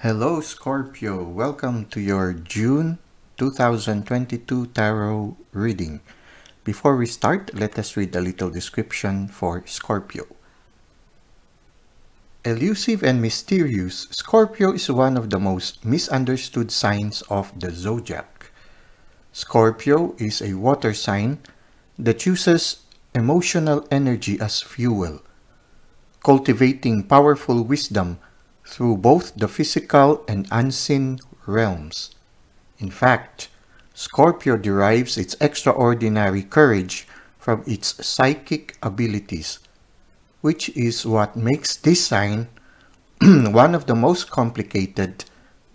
Hello Scorpio, welcome to your June 2022 tarot reading. Before we start, let us read a little description for Scorpio. Elusive and mysterious, Scorpio is one of the most misunderstood signs of the zodiac. Scorpio is a water sign that uses emotional energy as fuel, cultivating powerful wisdom through both the physical and unseen realms. In fact, Scorpio derives its extraordinary courage from its psychic abilities, which is what makes this sign one of the most complicated,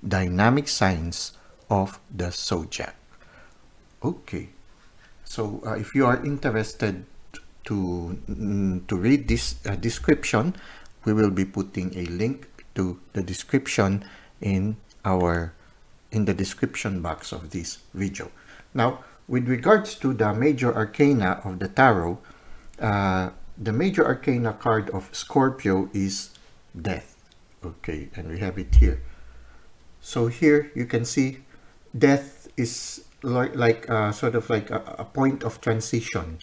dynamic signs of the zodiac. Okay, so if you are interested to read this description, we will be putting a link to the description in the description box of this video. Now, with regards to the major arcana of the tarot, the major arcana card of Scorpio is Death. Okay, and we have it here. So here you can see Death is sort of like a point of transition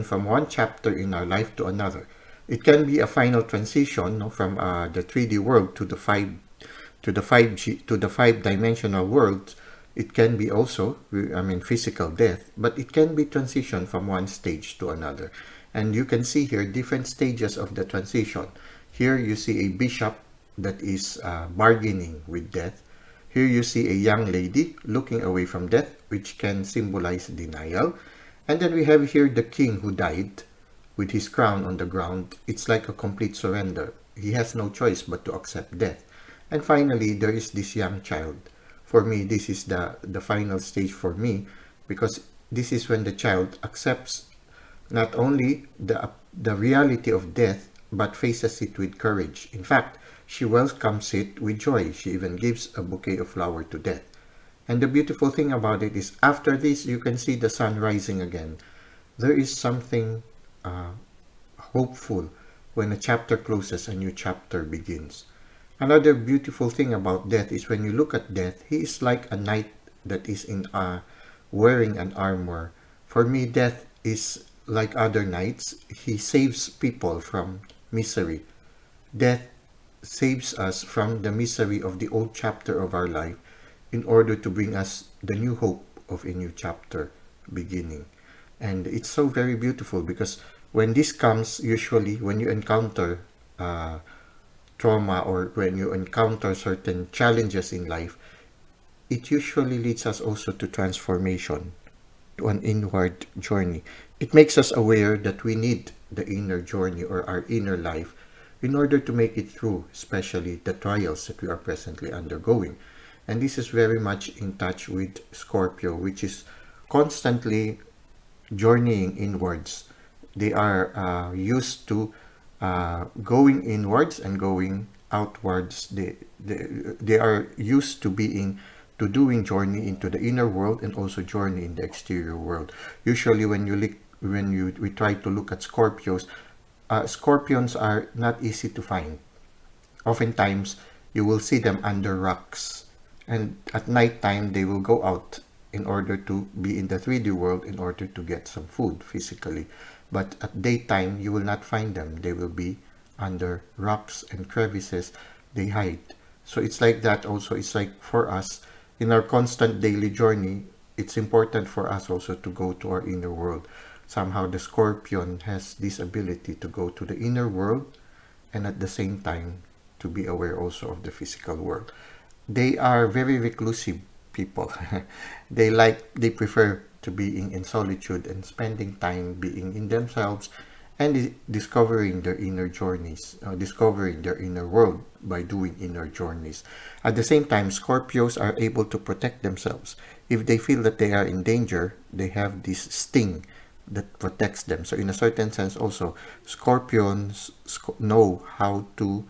from one chapter in our life to another. It can be a final transition from the 3D world to the 5-dimensional world. It can be also, physical death, but it can be transition from one stage to another. And you can see here different stages of the transition. Here you see a bishop that is bargaining with death. Here you see a young lady looking away from death, which can symbolize denial. And then we have here the king who died with his crown on the ground. It's like a complete surrender. He has no choice but to accept death. And finally, there is this young child. For me, this is the final stage for me, because this is when the child accepts not only the reality of death, but faces it with courage. In fact, she welcomes it with joy. She even gives a bouquet of flowers to death. And the beautiful thing about it is, after this, you can see the sun rising again. There is something hopeful. When a chapter closes, a new chapter begins. Another beautiful thing about death is when you look at death, he is like a knight that is wearing an armor. For me, death is like other knights. He saves people from misery. Death saves us from the misery of the old chapter of our life in order to bring us the new hope of a new chapter beginning. And it's so very beautiful, because when this comes, usually when you encounter trauma or when you encounter certain challenges in life, it usually leads us also to transformation, to an inward journey. It makes us aware that we need the inner journey or our inner life in order to make it through, especially the trials that we are presently undergoing. And this is very much in touch with Scorpio, which is constantly journeying inwards. They are used to going inwards and going outwards. They are used to doing journey into the inner world and also journey in the exterior world. Usually when we try to look at Scorpios, Scorpions are not easy to find. Oftentimes you will see them under rocks, and at night time they will go out in order to be in the 3D world in order to get some food physically. But at daytime, you will not find them. They will be under rocks and crevices. They hide. So it's like that also. It's like for us, in our constant daily journey, it's important for us also to go to our inner world. Somehow the Scorpion has this ability to go to the inner world and at the same time to be aware also of the physical world. They are very reclusive people. They prefer to being in solitude and spending time being in themselves and discovering their inner journeys, discovering their inner world by doing inner journeys. At the same time, Scorpios are able to protect themselves. If they feel that they are in danger, they have this sting that protects them. So in a certain sense also, Scorpions know how to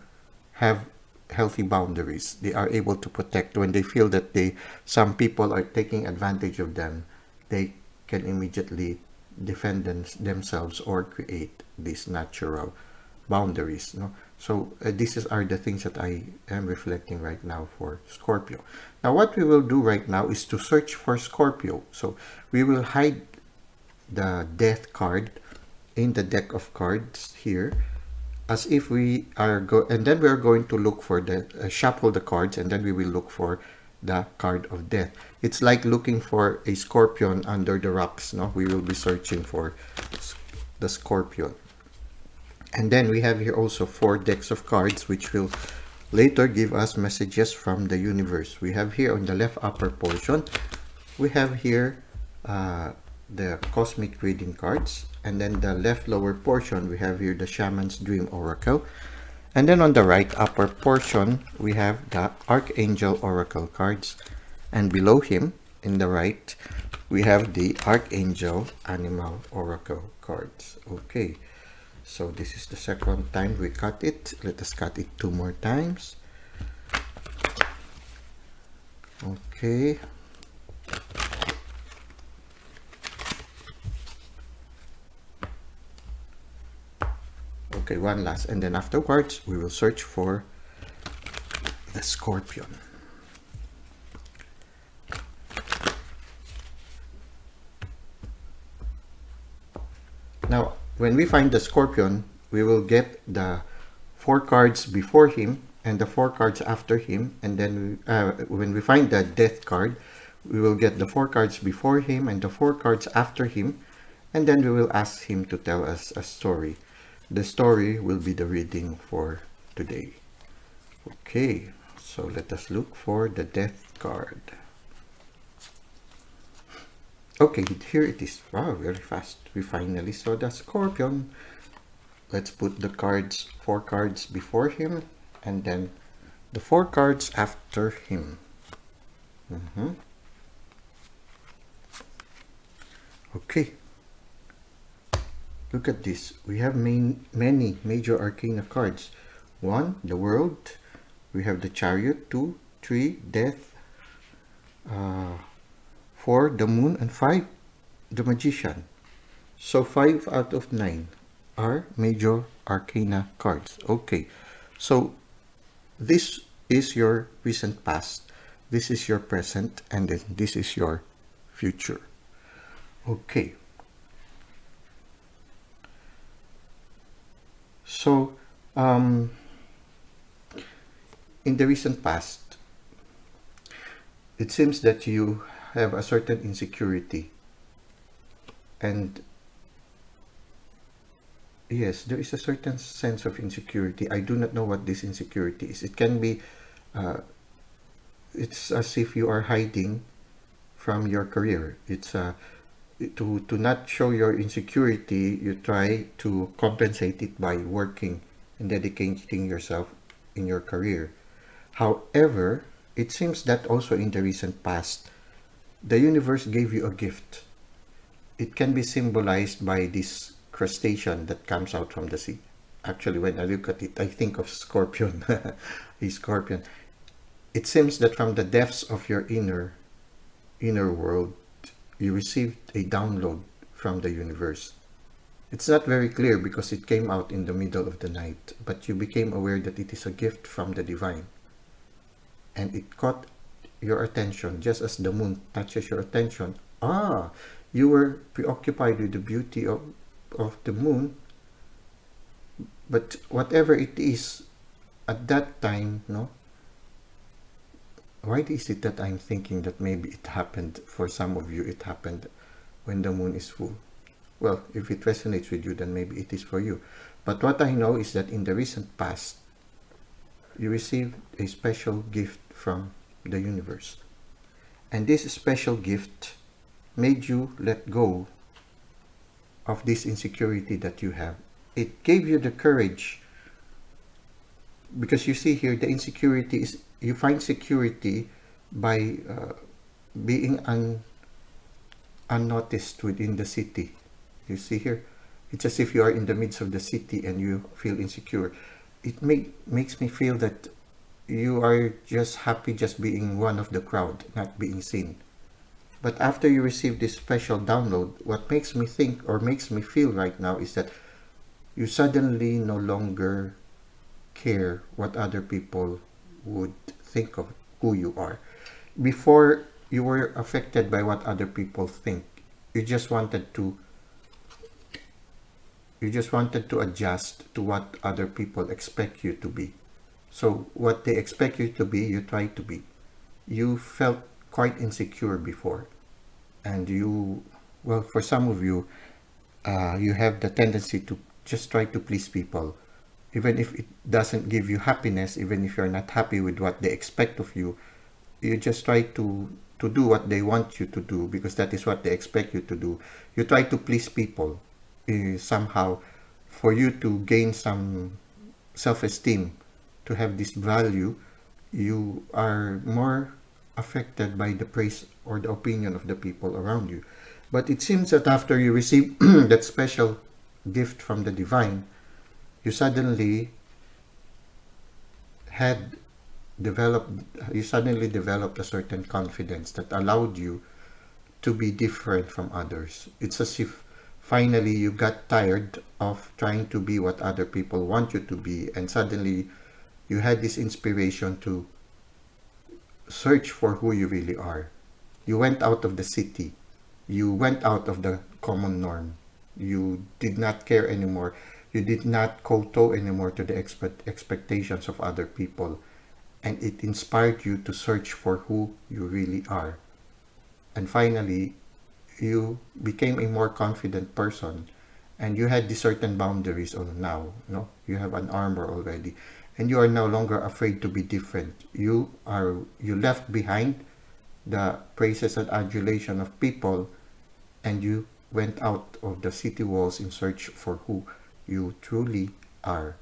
have healthy boundaries. They are able to protect when they feel that some people are taking advantage of them. They can immediately defend themselves or create these natural boundaries. No? So are the things that I am reflecting right now for Scorpio. Now what we will do right now is to search for Scorpio. So we will hide the death card in the deck of cards here, as if we are and then we are going to look for the shuffle the cards, and then we will look for the card of death. It's like looking for a scorpion under the rocks, no? We will be searching for the scorpion. And then we have here also 4 decks of cards, which will later give us messages from the universe. We have here on the left upper portion, we have here the cosmic reading cards, and then the left lower portion we have here the Shaman's Dream Oracle, and then on the right upper portion we have the Archangel Oracle cards, and below him in the right we have the Archangel Animal Oracle cards. Okay, so this is the second time we cut it. Let us cut it 2 more times. Okay. Okay, one last, and then afterwards we will search for the scorpion. Now, when we find the scorpion, we will get the 4 cards before him and the 4 cards after him, and then when we find the death card, we will get the 4 cards before him and the 4 cards after him, and then we will ask him to tell us a story. The story will be the reading for today. Okay, so let us look for the death card. Okay, here it is. Wow, very fast. We finally saw the scorpion. Let's put the cards, 4 cards before him, and then the 4 cards after him. Okay. Look at this. We have many major arcana cards. 1, the World. We have the Chariot. 2, 3, Death. 4, the Moon. And 5, the Magician. So 5 out of 9 are major arcana cards. Okay. So this is your recent past. This is your present. And then this is your future. Okay. So, in the recent past, it seems that you have a certain insecurity, and yes, there is a certain sense of insecurity. I do not know what this insecurity is. It can be, it's as if you are hiding from your career. It's to not show your insecurity, you try to compensate it by working and dedicating yourself in your career. However, it seems that also in the recent past, the universe gave you a gift. It can be symbolized by this crustacean that comes out from the sea. Actually, when I look at it, I think of scorpion, a scorpion. It seems that from the depths of your inner world, you received a download from the universe. It's not very clear because it came out in the middle of the night, but you became aware that it is a gift from the divine. And it caught your attention just as the moon touches your attention. Ah, you were preoccupied with the beauty of the moon, but whatever it is at that time, no? Why is it that I'm thinking that maybe it happened for some of you, it happened when the moon is full? Well, if it resonates with you, then maybe it is for you. But what I know is that in the recent past, you received a special gift from the universe. And this special gift made you let go of this insecurity that you have. It gave you the courage, because you see here, the insecurity is, you find security by being unnoticed within the city. You see here, it's as if you are in the midst of the city and you feel insecure. It makes me feel that you are just happy just being one of the crowd, not being seen. But after you receive this special download, what makes me think or makes me feel right now is that you suddenly no longer care what other people would think of who you are. Before, you were affected by what other people think. You just wanted to adjust to what other people expect you to be. So what they expect you to be, you try to be. You felt quite insecure before, and well, for some of you, you have the tendency to just try to please people, even if it doesn't give you happiness. Even if you're not happy with what they expect of you, you just try to do what they want you to do, because that is what they expect you to do. You try to please people, somehow, for you to gain some self-esteem, to have this value. You are more affected by the praise or the opinion of the people around you. But it seems that after you receive that special gift from the divine, you suddenly developed a certain confidence that allowed you to be different from others. It's as if finally you got tired of trying to be what other people want you to be, and suddenly you had this inspiration to search for who you really are. You went out of the city. You went out of the common norm. You did not care anymore. You did not kowtow anymore to the expectations of other people. And it inspired you to search for who you really are. And finally, you became a more confident person, and you had these certain boundaries. Oh, now, no, you have an armor already, and you are no longer afraid to be different. You left behind the praises and adulation of people, and you went out of the city walls in search for who you truly are.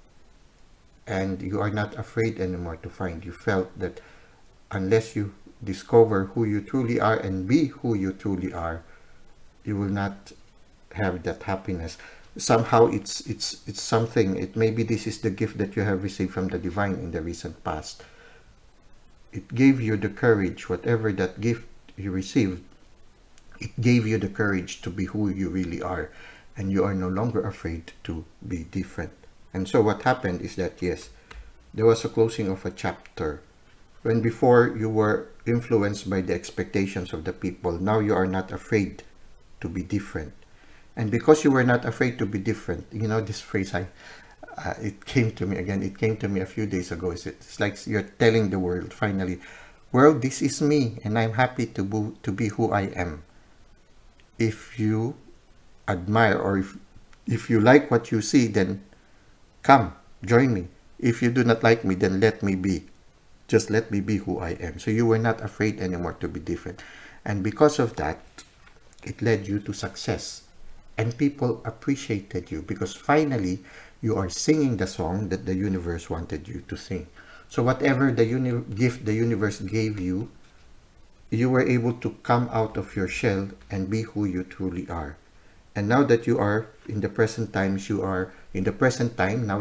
And you are not afraid anymore to find. You felt that unless you discover who you truly are and be who you truly are, you will not have that happiness. Somehow it's something, maybe this is the gift that you have received from the divine in the recent past. It gave you the courage, whatever that gift you received, it gave you the courage to be who you really are, and you are no longer afraid to be different. And so what happened is that, yes, there was a closing of a chapter. When before you were influenced by the expectations of the people, now you are not afraid to be different. And because you were not afraid to be different, you know, this phrase, it came to me again, it came to me a few days ago. It's like you're telling the world, finally, world, this is me, and I'm happy to be who I am. If you admire, or if you like what you see, then come, join me. If you do not like me, then let me be. Just let me be who I am. So you were not afraid anymore to be different. And because of that, it led you to success. And people appreciated you because finally you are singing the song that the universe wanted you to sing. So whatever the gift the universe gave you, you were able to come out of your shell and be who you truly are. And now that you are in the present times, now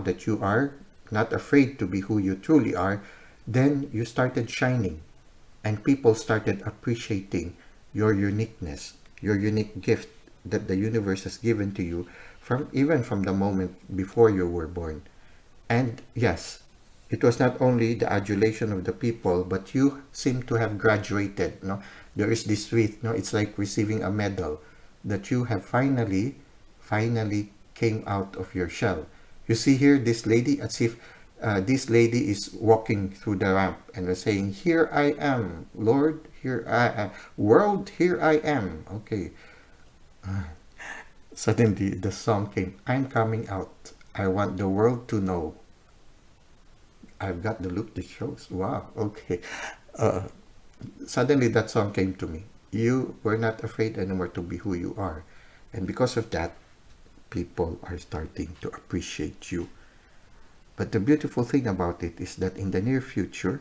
that you are not afraid to be who you truly are, then you started shining, and people started appreciating your uniqueness, your unique gift that the universe has given to you even from the moment before you were born. And yes, it was not only the adulation of the people, but you seem to have graduated. No, there is this wreath. No, it's like receiving a medal that you have finally came out of your shell. You see here this lady, as if this lady is walking through the ramp and was saying, "Here I am, Lord, here I am, world, here I am." Okay. Suddenly the song came, "I'm coming out. I want the world to know." I've got the look that shows. Wow, okay. Suddenly that song came to me. You were not afraid anymore to be who you are. And because of that, people are starting to appreciate you. But the beautiful thing about it is that in the near future,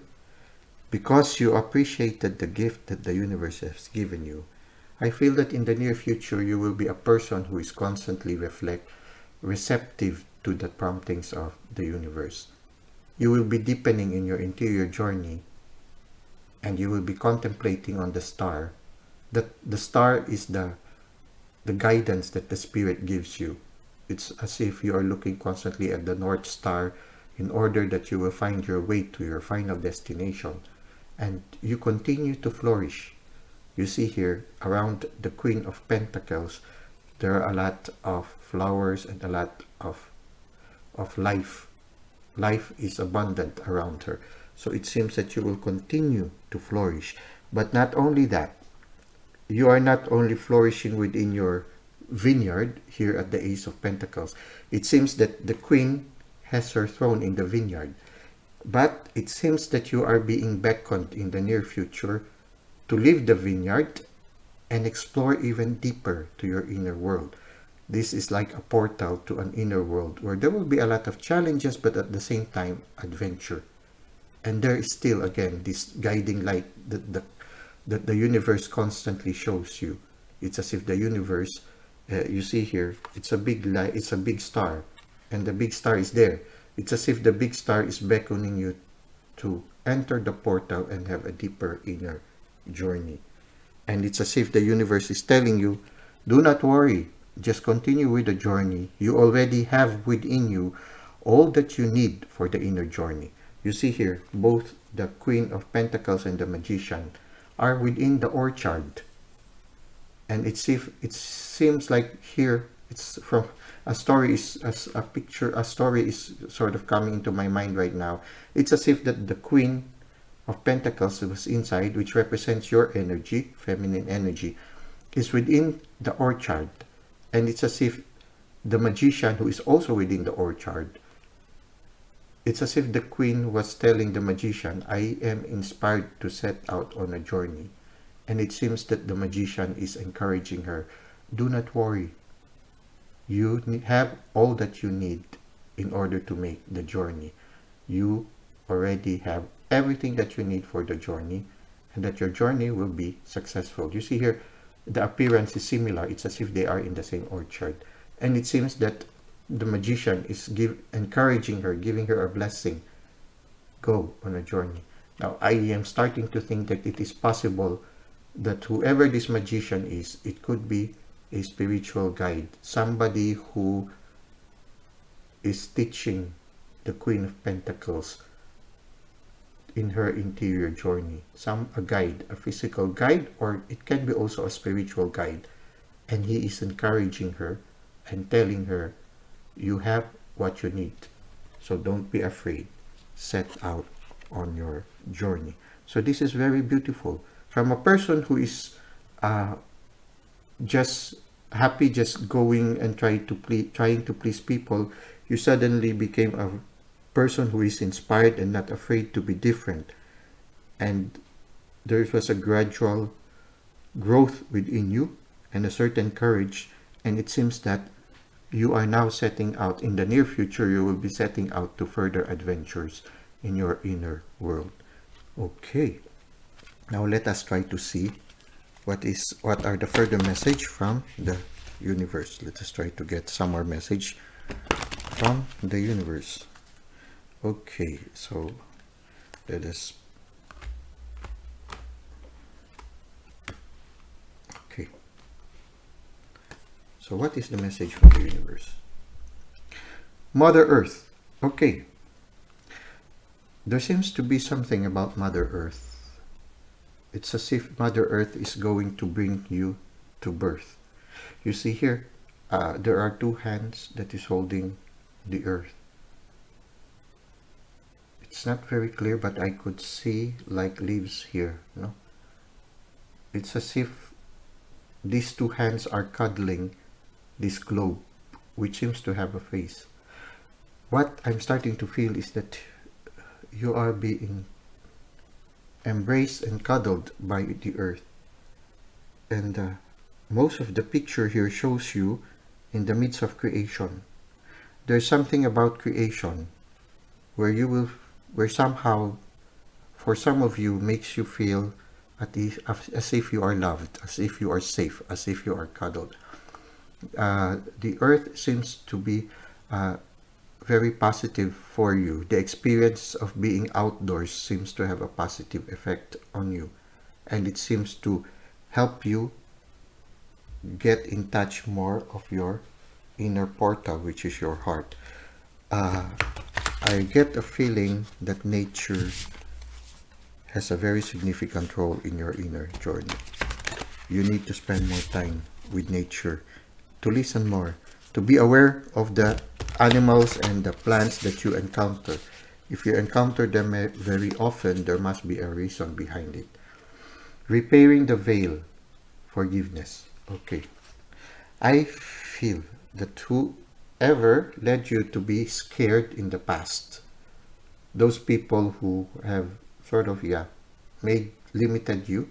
because you appreciated the gift that the universe has given you, I feel that in the near future, you will be a person who is constantly receptive to the promptings of the universe. You will be deepening in your interior journey, and you will be contemplating on the star. That the star is the guidance that the spirit gives you. It's as if you are looking constantly at the North Star. in order that you will find your way to your final destination. And you continue to flourish. You see here, around the Queen of Pentacles, there are a lot of flowers and a lot of life. Life is abundant around her. So it seems that you will continue to flourish. But not only that, you are not only flourishing within your vineyard here at the Ace of Pentacles. It seems that the Queen has her throne in the vineyard. But it seems that you are being beckoned in the near future to leave the vineyard and explore even deeper to your inner world. This is like a portal to an inner world where there will be a lot of challenges, but at the same time, adventure. And there is still, again, this guiding light that the universe constantly shows you. It's as if the universe, you see here, it's a big light, it's a big star, and the big star is there. It's as if the big star is beckoning you to enter the portal and have a deeper inner journey. And it's as if the universe is telling you, do not worry, just continue with the journey. You already have within you all that you need for the inner journey. You see here, both the Queen of Pentacles and the Magician are within the orchard. And it seems like here, it's from a story is a story is sort of coming into my mind right now. It's as if that the Queen of Pentacles was inside, which represents your energy, feminine energy, is within the orchard. And it's as if the Magician, who is also within the orchard, it's as if the Queen was telling the Magician, I am inspired to set out on a journey. And it seems that the Magician is encouraging her, do not worry. You have all that you need in order to make the journey. You already have everything that you need for the journey, and that your journey will be successful. You see here, the appearance is similar. It's as if they are in the same orchard. And it seems that the Magician is encouraging her, giving her a blessing. Go on a journey. Now, I am starting to think that it is possible that whoever this Magician is, it could be a spiritual guide, somebody who is teaching the Queen of Pentacles in her interior journey. A guide, a physical guide, or it can be also a spiritual guide. And he is encouraging her and telling her, you have what you need. So don't be afraid. Set out on your journey. So this is very beautiful. From a person who is just happy, just going and trying to please people, you suddenly became a person who is inspired and not afraid to be different. And there was a gradual growth within you and a certain courage. And it seems that you are now setting out, in the near future, you will be setting out to further adventures in your inner world. Okay. Now let us try to see what are the further message from the universe. Let us try to get some more message from the universe. Okay, so let us. Okay. So what is the message from the universe? Mother Earth. Okay. There seems to be something about Mother Earth. It's as if Mother Earth is going to bring you to birth. You see here, there are two hands that is holding the earth. It's not very clear, but I could see like leaves here. No? It's as if these two hands are cuddling this globe, which seems to have a face. What I'm starting to feel is that you are being embraced and cuddled by the earth. And most of the picture here shows you in the midst of creation. There's something about creation where somehow, for some of you, makes you feel as if you are loved, as if you are safe, as if you are cuddled. The earth seems to be very positive for you. The experience of being outdoors seems to have a positive effect on you, and it seems to help you get in touch more of your inner portal, which is your heart. I get a feeling that nature has a very significant role in your inner journey. You need to spend more time with nature, to listen more, to be aware of the animals and the plants that you encounter. If you encounter them very often, there must be a reason behind it. Repairing the veil, forgiveness. Okay. I feel that whoever led you to be scared in the past, those people who have sort of, limited you,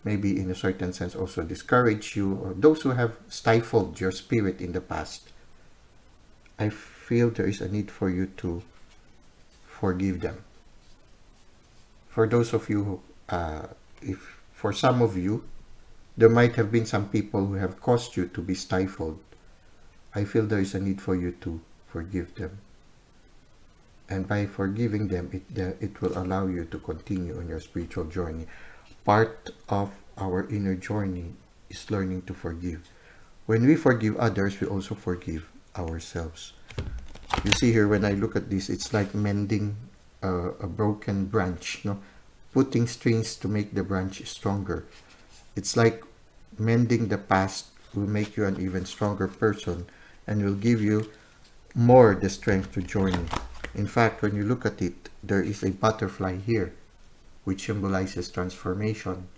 maybe in a certain sense also discouraged you, or those who have stifled your spirit in the past, I feel there is a need for you to forgive them. For those of you, if for some of you, there might have been some people who have caused you to be stifled. I feel there is a need for you to forgive them. And by forgiving them, it will allow you to continue on your spiritual journey. Part of our inner journey is learning to forgive. When we forgive others, we also forgive ourselves. You see here, when I look at this, it's like mending a broken branch, putting strings to make the branch stronger. It's like mending the past will make you an even stronger person and will give you more the strength to journey. In fact, when you look at it, there is a butterfly here, which symbolizes transformation.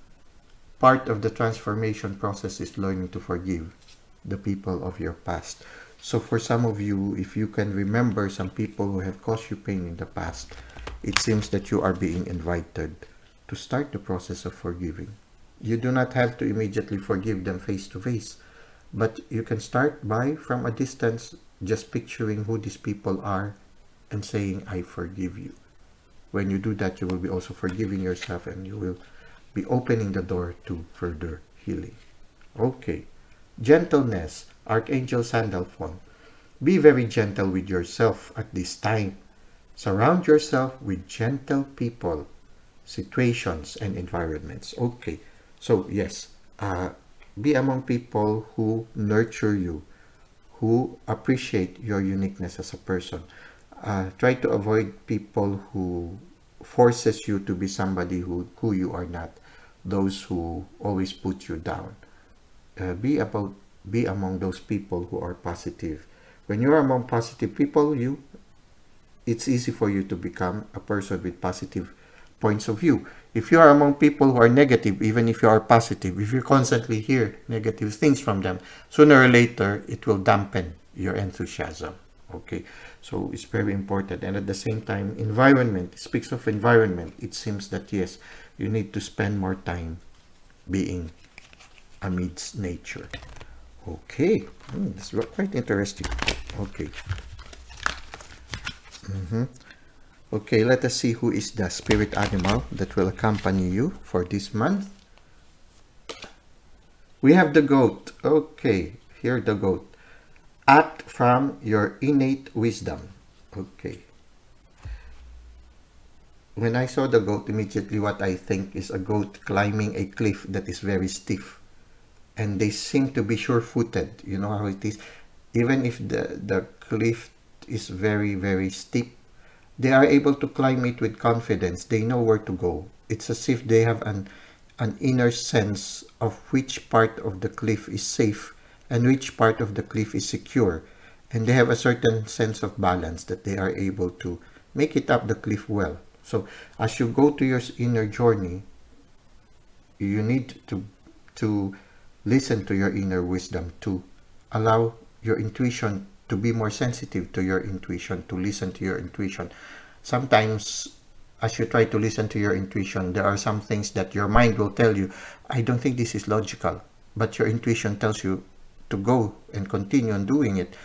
Part of the transformation process is learning to forgive the people of your past. So for some of you, if you can remember some people who have caused you pain in the past, it seems that you are being invited to start the process of forgiving. You do not have to immediately forgive them face to face, but you can start by, from a distance, just picturing who these people are and saying, I forgive you. When you do that, you will be also forgiving yourself and you will be opening the door to further healing. Okay. Gentleness, Archangel Sandalphon. Be very gentle with yourself at this time. Surround yourself with gentle people, situations, and environments. Okay. So, yes, be among people who nurture you, who appreciate your uniqueness as a person. Try to avoid people who forces you to be somebody who you are not, those who always put you down. Be among those people who are positive. When you are among positive people, it's easy for you to become a person with positive points of view. If you are among people who are negative, even if you are positive, if you constantly hear negative things from them, sooner or later it will dampen your enthusiasm. Okay, so it's very important. And at the same time, environment, it speaks of environment. It seems that yes, you need to spend more time being amidst nature. Okay, that's quite interesting. Okay. Okay, let us see who is the spirit animal that will accompany you for this month. We have the goat. Okay, here the goat. Act from your innate wisdom. Okay. When I saw the goat, immediately what I think is a goat climbing a cliff that is very stiff. And they seem to be sure-footed. You know how it is? Even if the cliff is very, very steep, they are able to climb it with confidence. They know where to go. It's as if they have an inner sense of which part of the cliff is safe and which part of the cliff is secure. And they have a certain sense of balance that they are able to make it up the cliff well. So as you go to your inner journey, you need to listen to your inner wisdom, to allow your intuition to be more sensitive to your intuition, to listen to your intuition. Sometimes, as you try to listen to your intuition, there are some things that your mind will tell you, I don't think this is logical, but your intuition tells you to go and continue on doing it.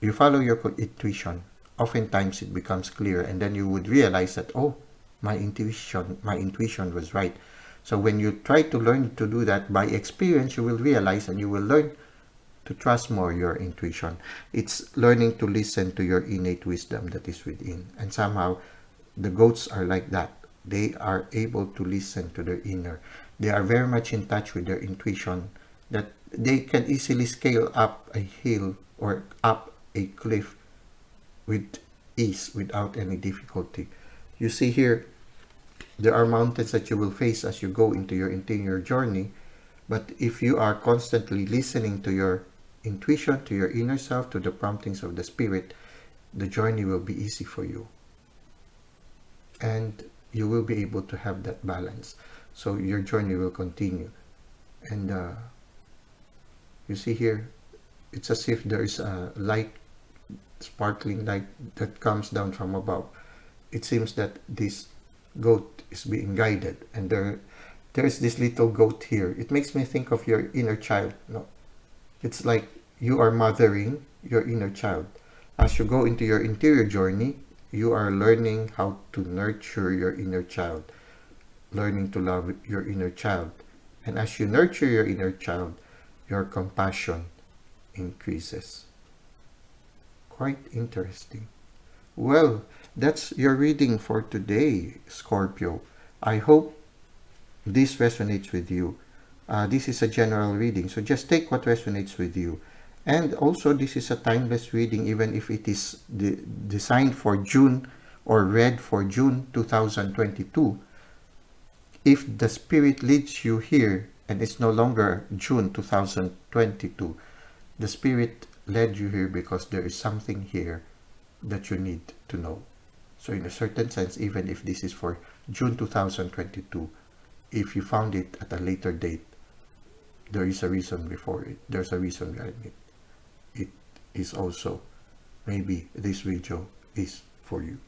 You follow your intuition. Oftentimes it becomes clear, and then you would realize that, oh, my intuition was right. So when you try to learn to do that by experience, you will realize and you will learn to trust more your intuition. It's learning to listen to your innate wisdom that is within. And somehow the goats are like that. They are able to listen to their inner. They are very much in touch with their intuition, that they can easily scale up a hill or up a cliff with ease, without any difficulty. You see here, there are mountains that you will face as you go into your interior journey, but if you are constantly listening to your intuition, to your inner self, to the promptings of the Spirit, the journey will be easy for you. And you will be able to have that balance. So your journey will continue. And you see here, it's as if there is a light, sparkling light that comes down from above. It seems that this goat is being guided, and there's this little goat here. It makes me think of your inner child. No, it's like you are mothering your inner child. As you go into your interior journey, you are learning how to nurture your inner child, learning to love your inner child. And as you nurture your inner child, your compassion increases. Quite interesting. Well, that's your reading for today, Scorpio. I hope this resonates with you. This is a general reading, so just take what resonates with you. And also, this is a timeless reading, even if it is designed for June or read for June 2022. If the Spirit leads you here, and it's no longer June 2022, the Spirit led you here because there is something here that you need to know. So in a certain sense, even if this is for June 2022, if you found it at a later date, there is a reason before it. There's a reason behind it. It is also, maybe this video is for you.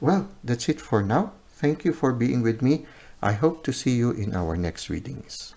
Well, that's it for now. Thank you for being with me. I hope to see you in our next readings.